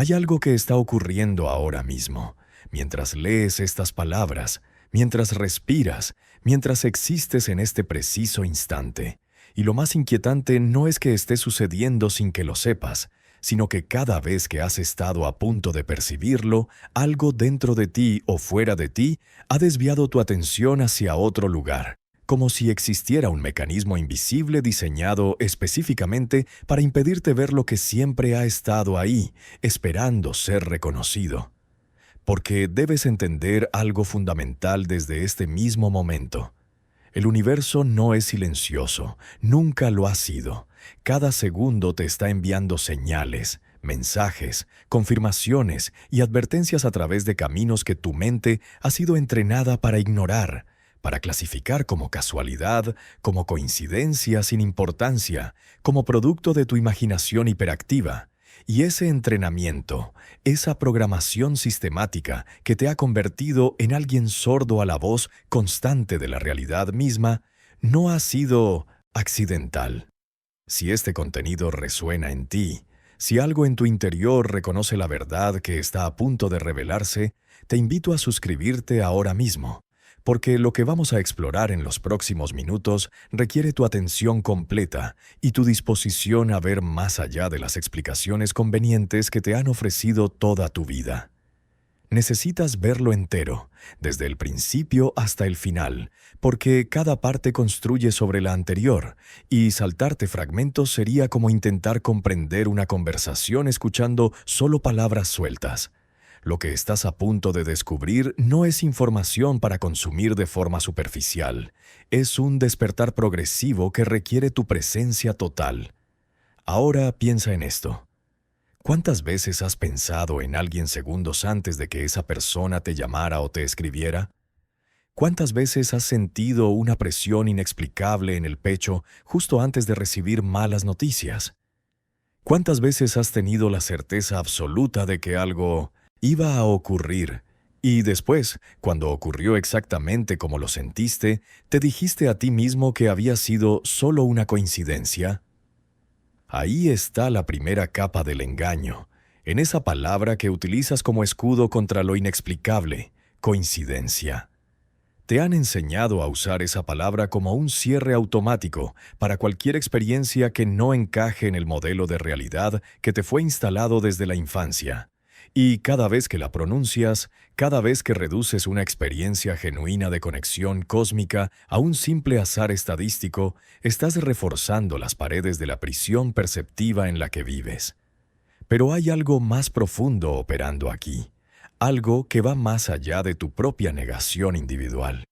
Hay algo que está ocurriendo ahora mismo, mientras lees estas palabras, mientras respiras, mientras existes en este preciso instante. Y lo más inquietante no es que esté sucediendo sin que lo sepas, sino que cada vez que has estado a punto de percibirlo, algo dentro de ti o fuera de ti ha desviado tu atención hacia otro lugar, como si existiera un mecanismo invisible diseñado específicamente para impedirte ver lo que siempre ha estado ahí, esperando ser reconocido. Porque debes entender algo fundamental desde este mismo momento. El universo no es silencioso, nunca lo ha sido. Cada segundo te está enviando señales, mensajes, confirmaciones y advertencias a través de caminos que tu mente ha sido entrenada para ignorar, para clasificar como casualidad, como coincidencia sin importancia, como producto de tu imaginación hiperactiva. Y ese entrenamiento, esa programación sistemática que te ha convertido en alguien sordo a la voz constante de la realidad misma, no ha sido accidental. Si este contenido resuena en ti, si algo en tu interior reconoce la verdad que está a punto de revelarse, te invito a suscribirte ahora mismo, porque lo que vamos a explorar en los próximos minutos requiere tu atención completa y tu disposición a ver más allá de las explicaciones convenientes que te han ofrecido toda tu vida. Necesitas verlo entero, desde el principio hasta el final, porque cada parte construye sobre la anterior, y saltarte fragmentos sería como intentar comprender una conversación escuchando solo palabras sueltas. Lo que estás a punto de descubrir no es información para consumir de forma superficial. Es un despertar progresivo que requiere tu presencia total. Ahora piensa en esto. ¿Cuántas veces has pensado en alguien segundos antes de que esa persona te llamara o te escribiera? ¿Cuántas veces has sentido una presión inexplicable en el pecho justo antes de recibir malas noticias? ¿Cuántas veces has tenido la certeza absoluta de que algo iba a ocurrir, y después, cuando ocurrió exactamente como lo sentiste, te dijiste a ti mismo que había sido solo una coincidencia? Ahí está la primera capa del engaño, en esa palabra que utilizas como escudo contra lo inexplicable, coincidencia. Te han enseñado a usar esa palabra como un cierre automático para cualquier experiencia que no encaje en el modelo de realidad que te fue instalado desde la infancia. Y cada vez que la pronuncias, cada vez que reduces una experiencia genuina de conexión cósmica a un simple azar estadístico, estás reforzando las paredes de la prisión perceptiva en la que vives. Pero hay algo más profundo operando aquí, algo que va más allá de tu propia negación individual.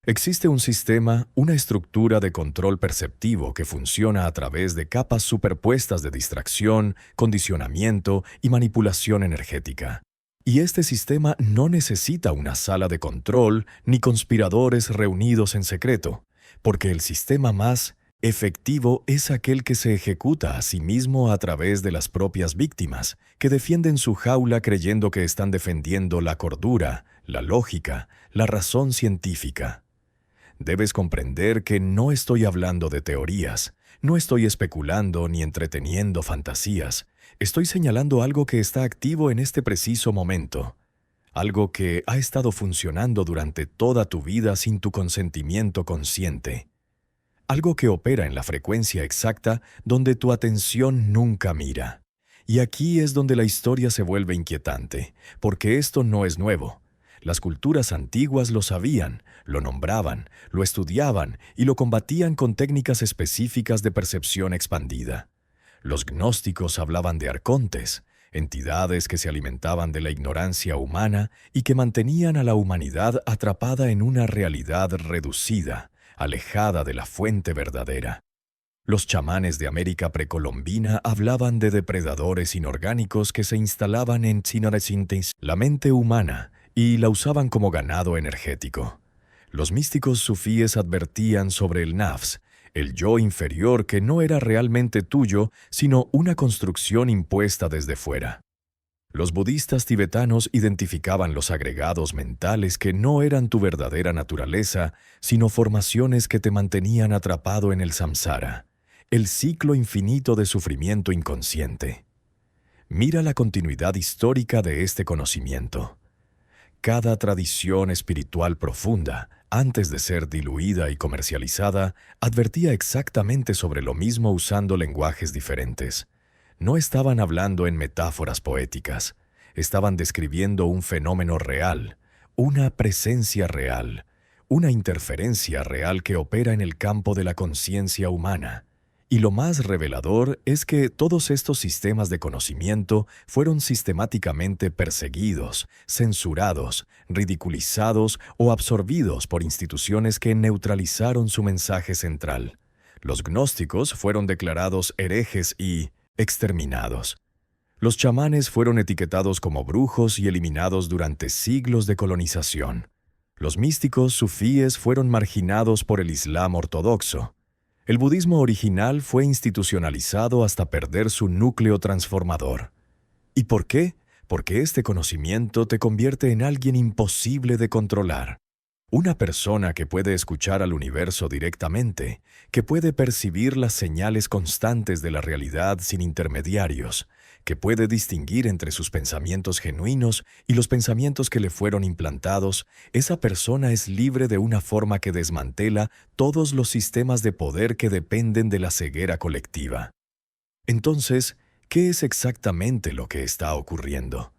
Existe un sistema, una estructura de control perceptivo que funciona a través de capas superpuestas de distracción, condicionamiento y manipulación energética. Y este sistema no necesita una sala de control ni conspiradores reunidos en secreto, porque el sistema más efectivo es aquel que se ejecuta a sí mismo a través de las propias víctimas, que defienden su jaula creyendo que están defendiendo la cordura, la lógica, la razón científica. Debes comprender que no estoy hablando de teorías, no estoy especulando ni entreteniendo fantasías. Estoy señalando algo que está activo en este preciso momento, algo que ha estado funcionando durante toda tu vida sin tu consentimiento consciente, algo que opera en la frecuencia exacta donde tu atención nunca mira. Y aquí es donde la historia se vuelve inquietante, porque esto no es nuevo. Las culturas antiguas lo sabían, lo nombraban, lo estudiaban y lo combatían con técnicas específicas de percepción expandida. Los gnósticos hablaban de arcontes, entidades que se alimentaban de la ignorancia humana y que mantenían a la humanidad atrapada en una realidad reducida, alejada de la fuente verdadera. Los chamanes de América precolombina hablaban de depredadores inorgánicos que se instalaban en Tzinoresintes, la mente humana, y la usaban como ganado energético. Los místicos sufíes advertían sobre el nafs, el yo inferior que no era realmente tuyo, sino una construcción impuesta desde fuera. Los budistas tibetanos identificaban los agregados mentales que no eran tu verdadera naturaleza, sino formaciones que te mantenían atrapado en el samsara, el ciclo infinito de sufrimiento inconsciente. Mira la continuidad histórica de este conocimiento. Cada tradición espiritual profunda, antes de ser diluida y comercializada, advertía exactamente sobre lo mismo usando lenguajes diferentes. No estaban hablando en metáforas poéticas, estaban describiendo un fenómeno real, una presencia real, una interferencia real que opera en el campo de la conciencia humana. Y lo más revelador es que todos estos sistemas de conocimiento fueron sistemáticamente perseguidos, censurados, ridiculizados o absorbidos por instituciones que neutralizaron su mensaje central. Los gnósticos fueron declarados herejes y exterminados. Los chamanes fueron etiquetados como brujos y eliminados durante siglos de colonización. Los místicos sufíes fueron marginados por el Islam ortodoxo. El budismo original fue institucionalizado hasta perder su núcleo transformador. ¿Y por qué? Porque este conocimiento te convierte en alguien imposible de controlar. Una persona que puede escuchar al universo directamente, que puede percibir las señales constantes de la realidad sin intermediarios, que puede distinguir entre sus pensamientos genuinos y los pensamientos que le fueron implantados, esa persona es libre de una forma que desmantela todos los sistemas de poder que dependen de la ceguera colectiva. Entonces, ¿qué es exactamente lo que está ocurriendo?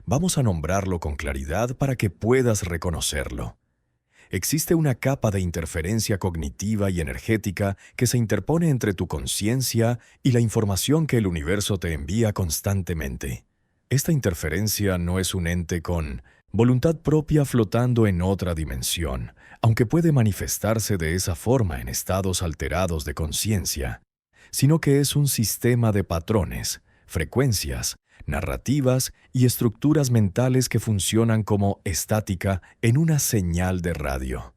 Vamos a nombrarlo con claridad para que puedas reconocerlo. Existe una capa de interferencia cognitiva y energética que se interpone entre tu conciencia y la información que el universo te envía constantemente. Esta interferencia no es un ente con voluntad propia flotando en otra dimensión, aunque puede manifestarse de esa forma en estados alterados de conciencia, sino que es un sistema de patrones, frecuencias, narrativas y estructuras mentales que funcionan como estática en una señal de radio.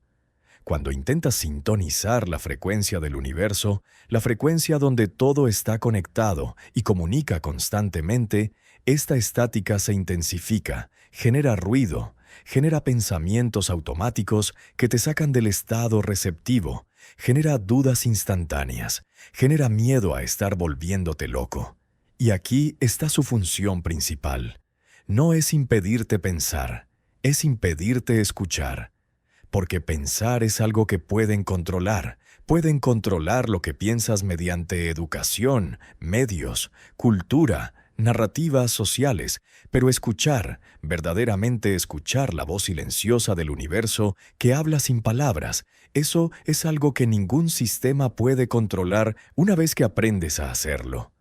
Cuando intentas sintonizar la frecuencia del universo, la frecuencia donde todo está conectado y comunica constantemente, esta estática se intensifica, genera ruido, genera pensamientos automáticos que te sacan del estado receptivo, genera dudas instantáneas, genera miedo a estar volviéndote loco. Y aquí está su función principal. No es impedirte pensar, es impedirte escuchar. Porque pensar es algo que pueden controlar lo que piensas mediante educación, medios, cultura, narrativas sociales, pero escuchar, verdaderamente escuchar la voz silenciosa del universo que habla sin palabras, eso es algo que ningún sistema puede controlar una vez que aprendes a hacerlo.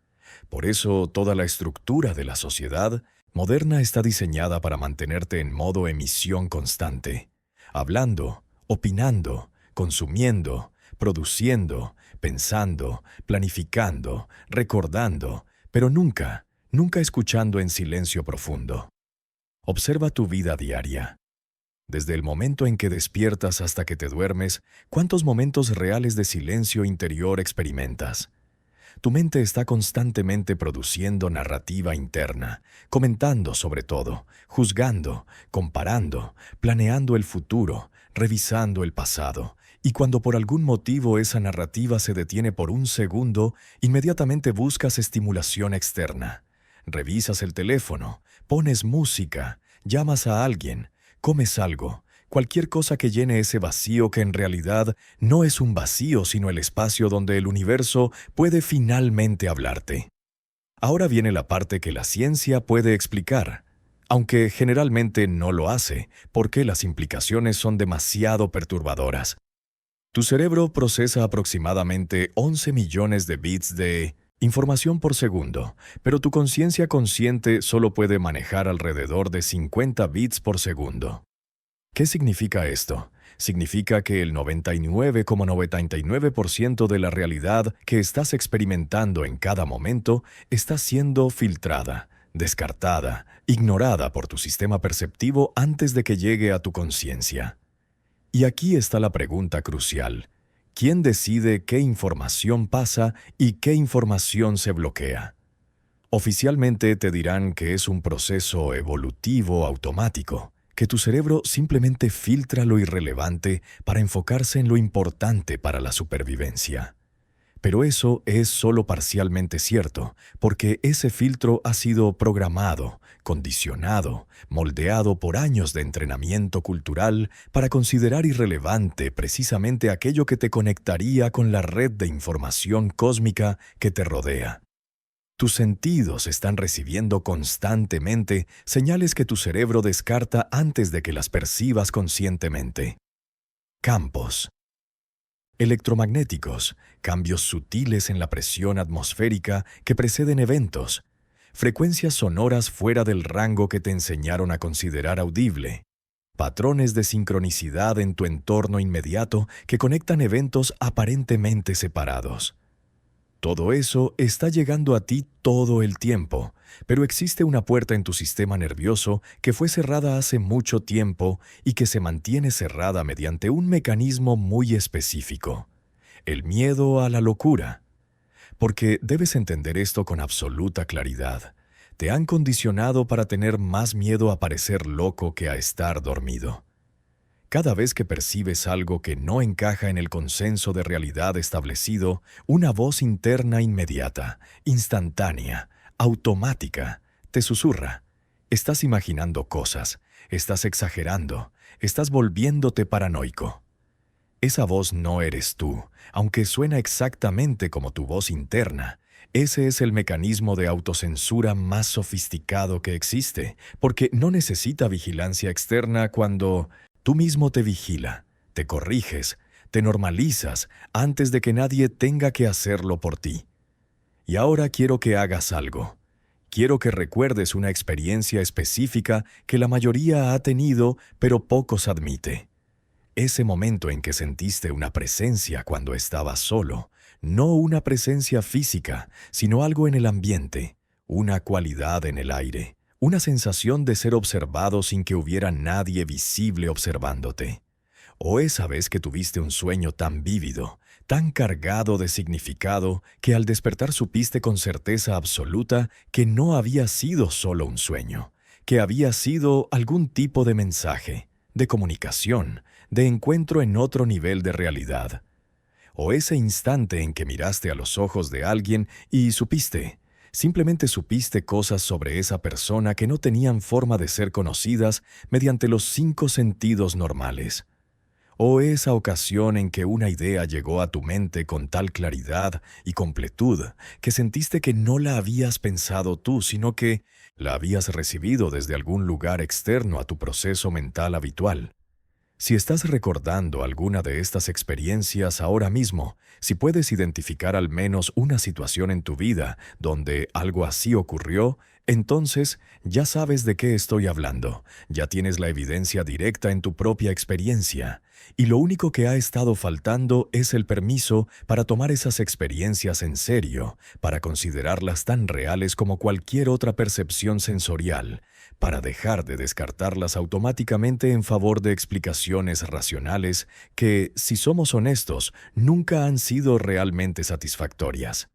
Por eso, toda la estructura de la sociedad moderna está diseñada para mantenerte en modo emisión constante, hablando, opinando, consumiendo, produciendo, pensando, planificando, recordando, pero nunca escuchando en silencio profundo. Observa tu vida diaria. Desde el momento en que despiertas hasta que te duermes, ¿cuántos momentos reales de silencio interior experimentas? Tu mente está constantemente produciendo narrativa interna, comentando sobre todo, juzgando, comparando, planeando el futuro, revisando el pasado. Y cuando por algún motivo esa narrativa se detiene por un segundo, inmediatamente buscas estimulación externa. Revisas el teléfono, pones música, llamas a alguien, comes algo. Cualquier cosa que llene ese vacío que en realidad no es un vacío sino el espacio donde el universo puede finalmente hablarte. Ahora viene la parte que la ciencia puede explicar, aunque generalmente no lo hace, porque las implicaciones son demasiado perturbadoras. Tu cerebro procesa aproximadamente 11 millones de bits de información por segundo, pero tu conciencia consciente solo puede manejar alrededor de 50 bits por segundo. ¿Qué significa esto? Significa que el 99,99% de la realidad que estás experimentando en cada momento está siendo filtrada, descartada, ignorada por tu sistema perceptivo antes de que llegue a tu conciencia. Y aquí está la pregunta crucial. ¿Quién decide qué información pasa y qué información se bloquea? Oficialmente te dirán que es un proceso evolutivo automático, que tu cerebro simplemente filtra lo irrelevante para enfocarse en lo importante para la supervivencia. Pero eso es solo parcialmente cierto, porque ese filtro ha sido programado, condicionado, moldeado por años de entrenamiento cultural para considerar irrelevante precisamente aquello que te conectaría con la red de información cósmica que te rodea. Tus sentidos están recibiendo constantemente señales que tu cerebro descarta antes de que las percibas conscientemente. Campos electromagnéticos, cambios sutiles en la presión atmosférica que preceden eventos, frecuencias sonoras fuera del rango que te enseñaron a considerar audible, patrones de sincronicidad en tu entorno inmediato que conectan eventos aparentemente separados. Todo eso está llegando a ti todo el tiempo, pero existe una puerta en tu sistema nervioso que fue cerrada hace mucho tiempo y que se mantiene cerrada mediante un mecanismo muy específico: el miedo a la locura. Porque debes entender esto con absoluta claridad. Te han condicionado para tener más miedo a parecer loco que a estar dormido. Cada vez que percibes algo que no encaja en el consenso de realidad establecido, una voz interna inmediata, instantánea, automática, te susurra. Estás imaginando cosas, estás exagerando, estás volviéndote paranoico. Esa voz no eres tú, aunque suena exactamente como tu voz interna. Ese es el mecanismo de autocensura más sofisticado que existe, porque no necesita vigilancia externa cuando tú mismo te vigila, te corriges, te normalizas antes de que nadie tenga que hacerlo por ti. Y ahora quiero que hagas algo. Quiero que recuerdes una experiencia específica que la mayoría ha tenido, pero pocos admite. Ese momento en que sentiste una presencia cuando estabas solo, no una presencia física, sino algo en el ambiente, una cualidad en el aire. Una sensación de ser observado sin que hubiera nadie visible observándote. O esa vez que tuviste un sueño tan vívido, tan cargado de significado, que al despertar supiste con certeza absoluta que no había sido solo un sueño, que había sido algún tipo de mensaje, de comunicación, de encuentro en otro nivel de realidad. O ese instante en que miraste a los ojos de alguien y simplemente supiste cosas sobre esa persona que no tenían forma de ser conocidas mediante los 5 sentidos normales. O esa ocasión en que una idea llegó a tu mente con tal claridad y completud que sentiste que no la habías pensado tú, sino que la habías recibido desde algún lugar externo a tu proceso mental habitual. Si estás recordando alguna de estas experiencias ahora mismo, si puedes identificar al menos una situación en tu vida donde algo así ocurrió, entonces ya sabes de qué estoy hablando, ya tienes la evidencia directa en tu propia experiencia, y lo único que ha estado faltando es el permiso para tomar esas experiencias en serio, para considerarlas tan reales como cualquier otra percepción sensorial, para dejar de descartarlas automáticamente en favor de explicaciones racionales que, si somos honestos, nunca han sido realmente satisfactorias.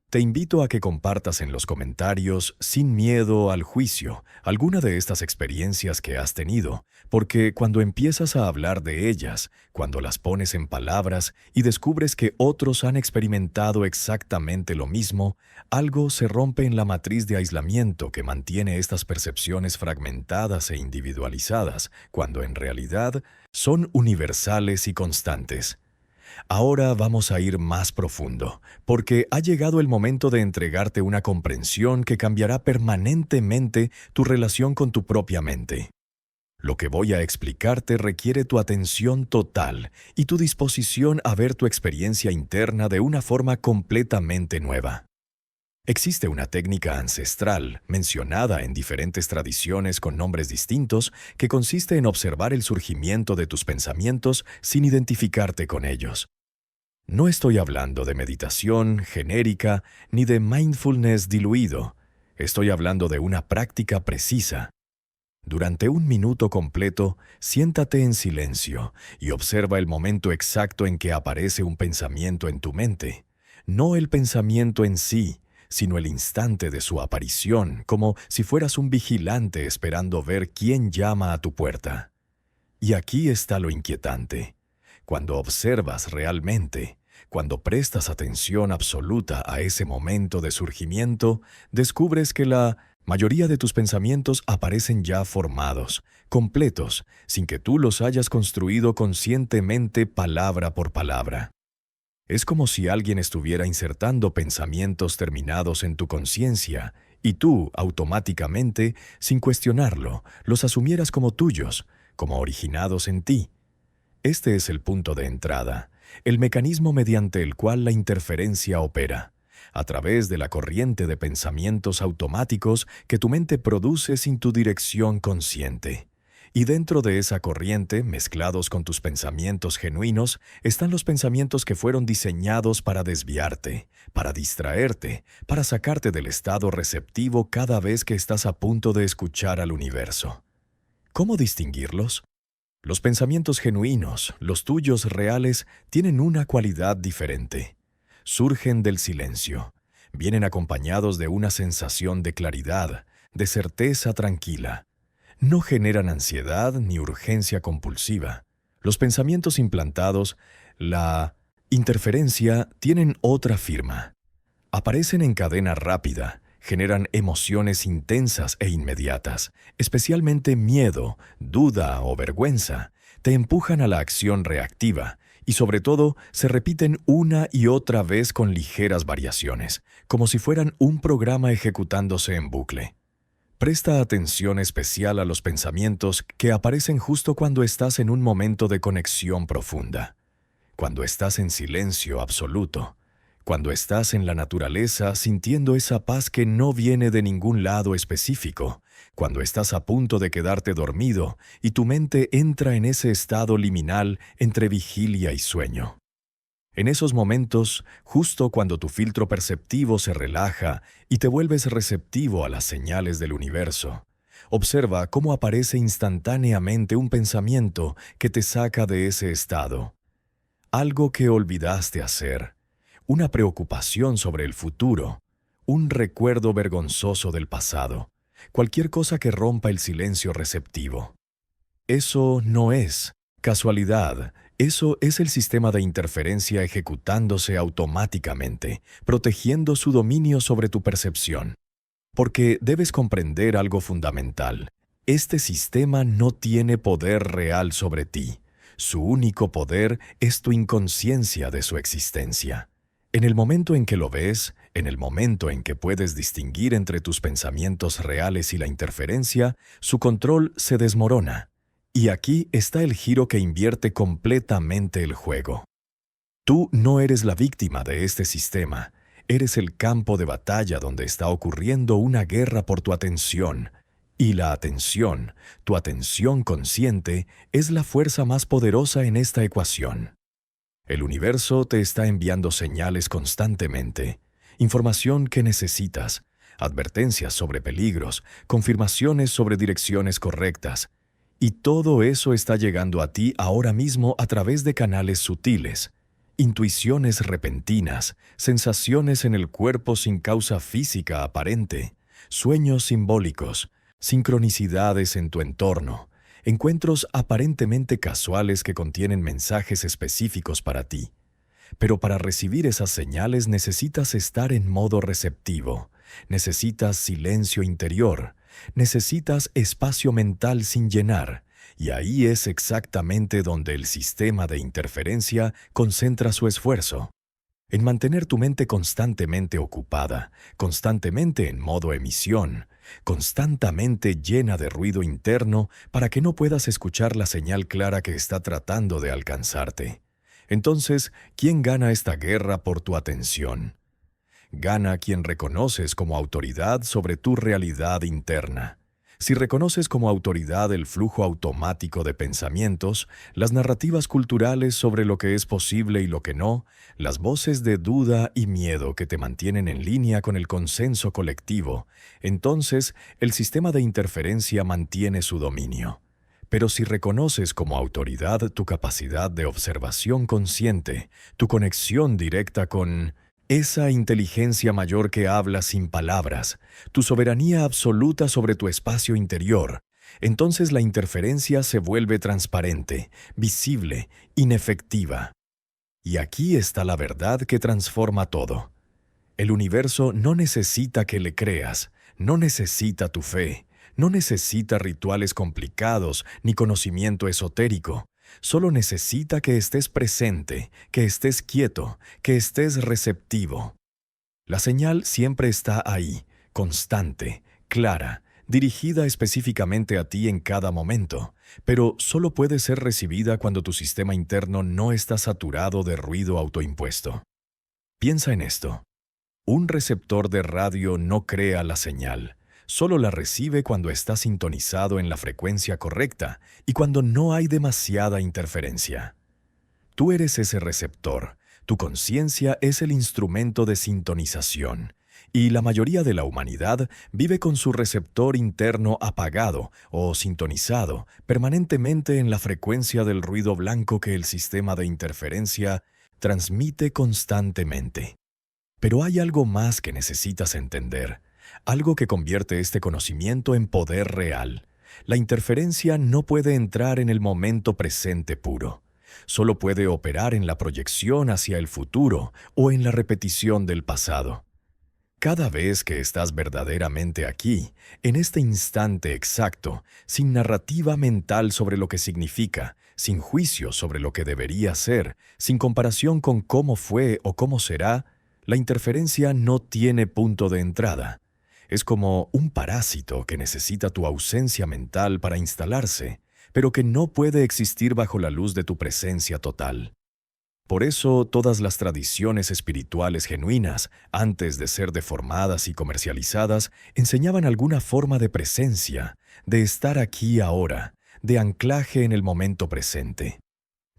Te invito a que compartas en los comentarios, sin miedo al juicio, alguna de estas experiencias que has tenido, porque cuando empiezas a hablar de ellas, cuando las pones en palabras y descubres que otros han experimentado exactamente lo mismo, algo se rompe en la matriz de aislamiento que mantiene estas percepciones fragmentadas e individualizadas, cuando en realidad son universales y constantes. Ahora vamos a ir más profundo, porque ha llegado el momento de entregarte una comprensión que cambiará permanentemente tu relación con tu propia mente. Lo que voy a explicarte requiere tu atención total y tu disposición a ver tu experiencia interna de una forma completamente nueva. Existe una técnica ancestral, mencionada en diferentes tradiciones con nombres distintos, que consiste en observar el surgimiento de tus pensamientos sin identificarte con ellos. No estoy hablando de meditación genérica ni de mindfulness diluido. Estoy hablando de una práctica precisa. Durante 1 minuto completo, siéntate en silencio y observa el momento exacto en que aparece un pensamiento en tu mente. No el pensamiento en sí, sino el instante de su aparición, como si fueras un vigilante esperando ver quién llama a tu puerta. Y aquí está lo inquietante. Cuando observas realmente, Cuando prestas atención absoluta a ese momento de surgimiento, descubres que la mayoría de tus pensamientos aparecen ya formados, completos, sin que tú los hayas construido conscientemente palabra por palabra. Es como si alguien estuviera insertando pensamientos terminados en tu conciencia y tú, automáticamente, sin cuestionarlo, los asumieras como tuyos, como originados en ti. Este es el punto de entrada, el mecanismo mediante el cual la interferencia opera, a través de la corriente de pensamientos automáticos que tu mente produce sin tu dirección consciente. Y dentro de esa corriente, mezclados con tus pensamientos genuinos, están los pensamientos que fueron diseñados para desviarte, para distraerte, para sacarte del estado receptivo cada vez que estás a punto de escuchar al universo. ¿Cómo distinguirlos? Los pensamientos genuinos, los tuyos reales, tienen una cualidad diferente. Surgen del silencio. Vienen acompañados de una sensación de claridad, de certeza tranquila. No generan ansiedad ni urgencia compulsiva. Los pensamientos implantados, la interferencia, tienen otra firma. Aparecen en cadena rápida, generan emociones intensas e inmediatas, especialmente miedo, duda o vergüenza. Te empujan a la acción reactiva y sobre todo se repiten una y otra vez con ligeras variaciones, como si fueran un programa ejecutándose en bucle. Presta atención especial a los pensamientos que aparecen justo cuando estás en un momento de conexión profunda, cuando estás en silencio absoluto, cuando estás en la naturaleza sintiendo esa paz que no viene de ningún lado específico, cuando estás a punto de quedarte dormido y tu mente entra en ese estado liminal entre vigilia y sueño. En esos momentos, justo cuando tu filtro perceptivo se relaja y te vuelves receptivo a las señales del universo, observa cómo aparece instantáneamente un pensamiento que te saca de ese estado. Algo que olvidaste hacer, una preocupación sobre el futuro, un recuerdo vergonzoso del pasado, cualquier cosa que rompa el silencio receptivo. Eso no es casualidad. Eso es el sistema de interferencia ejecutándose automáticamente, protegiendo su dominio sobre tu percepción. Porque debes comprender algo fundamental. Este sistema no tiene poder real sobre ti. Su único poder es tu inconsciencia de su existencia. En el momento en que lo ves, en el momento en que puedes distinguir entre tus pensamientos reales y la interferencia, su control se desmorona. Y aquí está el giro que invierte completamente el juego. Tú no eres la víctima de este sistema, eres el campo de batalla donde está ocurriendo una guerra por tu atención. Y la atención, tu atención consciente, es la fuerza más poderosa en esta ecuación. El universo te está enviando señales constantemente, información que necesitas, advertencias sobre peligros, confirmaciones sobre direcciones correctas. Y todo eso está llegando a ti ahora mismo a través de canales sutiles, intuiciones repentinas, sensaciones en el cuerpo sin causa física aparente, sueños simbólicos, sincronicidades en tu entorno, encuentros aparentemente casuales que contienen mensajes específicos para ti. Pero para recibir esas señales necesitas estar en modo receptivo, necesitas silencio interior, necesitas espacio mental sin llenar, y ahí es exactamente donde el sistema de interferencia concentra su esfuerzo. En mantener tu mente constantemente ocupada, constantemente en modo emisión, constantemente llena de ruido interno para que no puedas escuchar la señal clara que está tratando de alcanzarte. Entonces, ¿quién gana esta guerra por tu atención? Gana quien reconoces como autoridad sobre tu realidad interna. Si reconoces como autoridad el flujo automático de pensamientos, las narrativas culturales sobre lo que es posible y lo que no, las voces de duda y miedo que te mantienen en línea con el consenso colectivo, entonces el sistema de interferencia mantiene su dominio. Pero si reconoces como autoridad tu capacidad de observación consciente, tu conexión directa con esa inteligencia mayor que habla sin palabras, tu soberanía absoluta sobre tu espacio interior, entonces la interferencia se vuelve transparente, visible, inefectiva. Y aquí está la verdad que transforma todo. El universo no necesita que le creas, no necesita tu fe, no necesita rituales complicados ni conocimiento esotérico. Solo necesita que estés presente, que estés quieto, que estés receptivo. La señal siempre está ahí, constante, clara, dirigida específicamente a ti en cada momento, pero solo puede ser recibida cuando tu sistema interno no está saturado de ruido autoimpuesto. Piensa en esto. Un receptor de radio no crea la señal, solo la recibe cuando está sintonizado en la frecuencia correcta y cuando no hay demasiada interferencia. Tú eres ese receptor, tu conciencia es el instrumento de sintonización, y la mayoría de la humanidad vive con su receptor interno apagado o sintonizado permanentemente en la frecuencia del ruido blanco que el sistema de interferencia transmite constantemente. Pero hay algo más que necesitas entender, algo que convierte este conocimiento en poder real. La interferencia no puede entrar en el momento presente puro. Solo puede operar en la proyección hacia el futuro o en la repetición del pasado. Cada vez que estás verdaderamente aquí, en este instante exacto, sin narrativa mental sobre lo que significa, sin juicio sobre lo que debería ser, sin comparación con cómo fue o cómo será, la interferencia no tiene punto de entrada. Es como un parásito que necesita tu ausencia mental para instalarse, pero que no puede existir bajo la luz de tu presencia total. Por eso, todas las tradiciones espirituales genuinas, antes de ser deformadas y comercializadas, enseñaban alguna forma de presencia, de estar aquí ahora, de anclaje en el momento presente.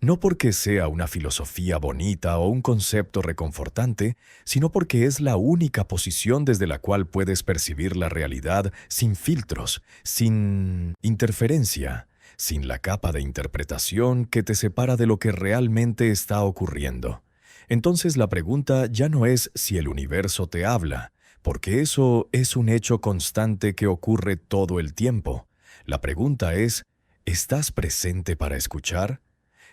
No porque sea una filosofía bonita o un concepto reconfortante, sino porque es la única posición desde la cual puedes percibir la realidad sin filtros, sin interferencia, sin la capa de interpretación que te separa de lo que realmente está ocurriendo. Entonces la pregunta ya no es si el universo te habla, porque eso es un hecho constante que ocurre todo el tiempo. La pregunta es, ¿estás presente para escuchar?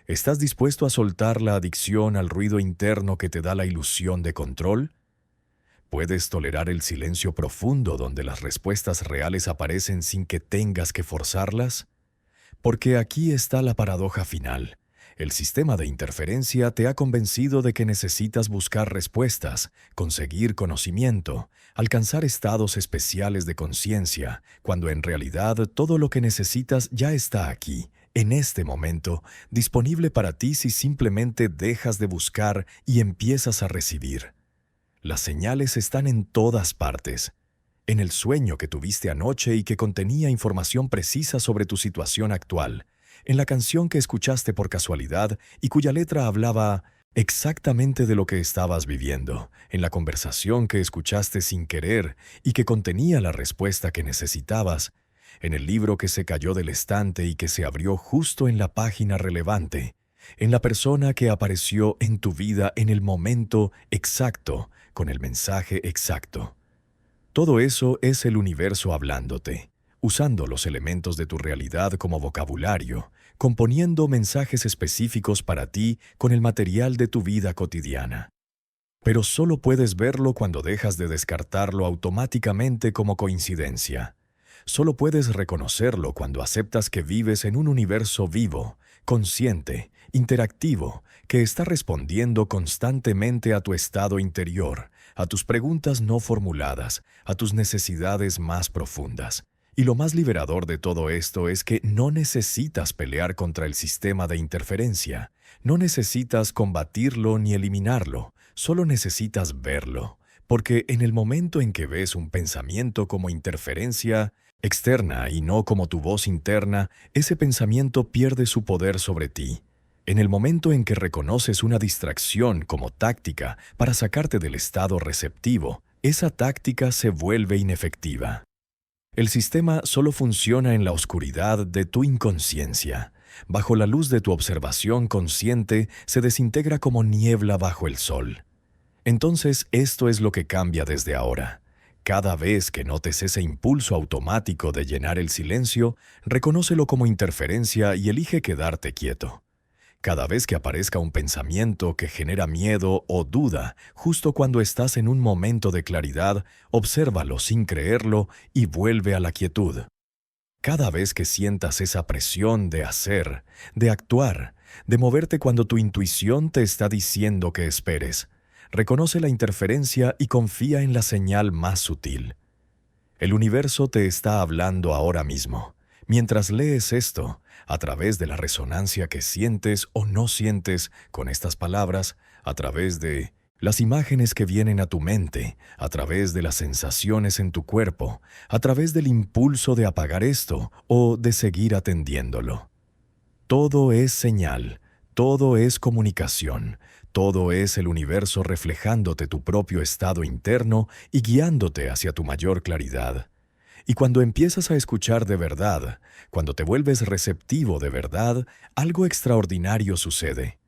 ¿Estás dispuesto a soltar la adicción al ruido interno que te da la ilusión de control? ¿Puedes tolerar el silencio profundo donde las respuestas reales aparecen sin que tengas que forzarlas? Porque aquí está la paradoja final. El sistema de interferencia te ha convencido de que necesitas buscar respuestas, conseguir conocimiento, alcanzar estados especiales de conciencia, cuando en realidad todo lo que necesitas ya está aquí, en este momento, disponible para ti si simplemente dejas de buscar y empiezas a recibir. Las señales están en todas partes. En el sueño que tuviste anoche y que contenía información precisa sobre tu situación actual, en la canción que escuchaste por casualidad y cuya letra hablaba exactamente de lo que estabas viviendo, en la conversación que escuchaste sin querer y que contenía la respuesta que necesitabas, en el libro que se cayó del estante y que se abrió justo en la página relevante, en la persona que apareció en tu vida en el momento exacto, con el mensaje exacto. Todo eso es el universo hablándote, usando los elementos de tu realidad como vocabulario, componiendo mensajes específicos para ti con el material de tu vida cotidiana. Pero solo puedes verlo cuando dejas de descartarlo automáticamente como coincidencia. Solo puedes reconocerlo cuando aceptas que vives en un universo vivo, consciente, interactivo, que está respondiendo constantemente a tu estado interior, a tus preguntas no formuladas, a tus necesidades más profundas. Y lo más liberador de todo esto es que no necesitas pelear contra el sistema de interferencia, no necesitas combatirlo ni eliminarlo, solo necesitas verlo, porque en el momento en que ves un pensamiento como interferencia externa y no como tu voz interna, ese pensamiento pierde su poder sobre ti. En el momento en que reconoces una distracción como táctica para sacarte del estado receptivo, esa táctica se vuelve inefectiva. El sistema solo funciona en la oscuridad de tu inconsciencia. Bajo la luz de tu observación consciente, se desintegra como niebla bajo el sol. Entonces, esto es lo que cambia desde ahora. Cada vez que notes ese impulso automático de llenar el silencio, reconócelo como interferencia y elige quedarte quieto. Cada vez que aparezca un pensamiento que genera miedo o duda, justo cuando estás en un momento de claridad, obsérvalo sin creerlo y vuelve a la quietud. Cada vez que sientas esa presión de hacer, de actuar, de moverte cuando tu intuición te está diciendo que esperes, reconoce la interferencia y confía en la señal más sutil. El universo te está hablando ahora mismo. Mientras lees esto, a través de la resonancia que sientes o no sientes con estas palabras, a través de las imágenes que vienen a tu mente, a través de las sensaciones en tu cuerpo, a través del impulso de apagar esto o de seguir atendiéndolo. Todo es señal, todo es comunicación, todo es el universo reflejándote tu propio estado interno y guiándote hacia tu mayor claridad. Y cuando empiezas a escuchar de verdad, cuando te vuelves receptivo de verdad, algo extraordinario sucede.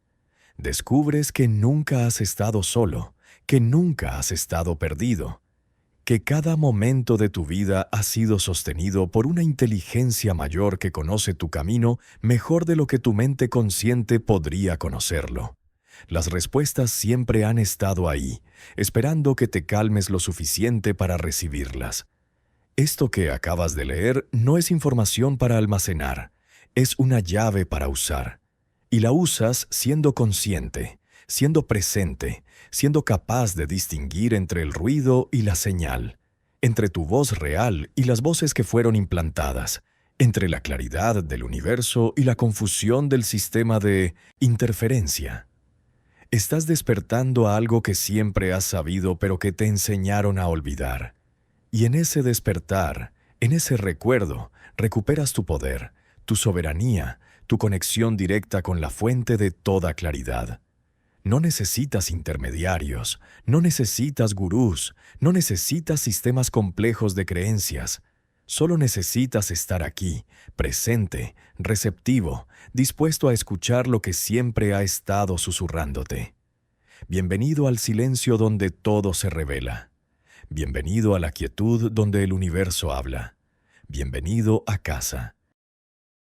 Descubres que nunca has estado solo, que nunca has estado perdido, que cada momento de tu vida ha sido sostenido por una inteligencia mayor que conoce tu camino mejor de lo que tu mente consciente podría conocerlo. Las respuestas siempre han estado ahí, esperando que te calmes lo suficiente para recibirlas. Esto que acabas de leer no es información para almacenar, es una llave para usar. Y la usas siendo consciente, siendo presente, siendo capaz de distinguir entre el ruido y la señal, entre tu voz real y las voces que fueron implantadas, entre la claridad del universo y la confusión del sistema de interferencia. Estás despertando a algo que siempre has sabido pero que te enseñaron a olvidar. Y en ese despertar, en ese recuerdo, recuperas tu poder, tu soberanía, tu conexión directa con la fuente de toda claridad. No necesitas intermediarios, no necesitas gurús, no necesitas sistemas complejos de creencias. Solo necesitas estar aquí, presente, receptivo, dispuesto a escuchar lo que siempre ha estado susurrándote. Bienvenido al silencio donde todo se revela. Bienvenido a la quietud donde el universo habla. Bienvenido a casa.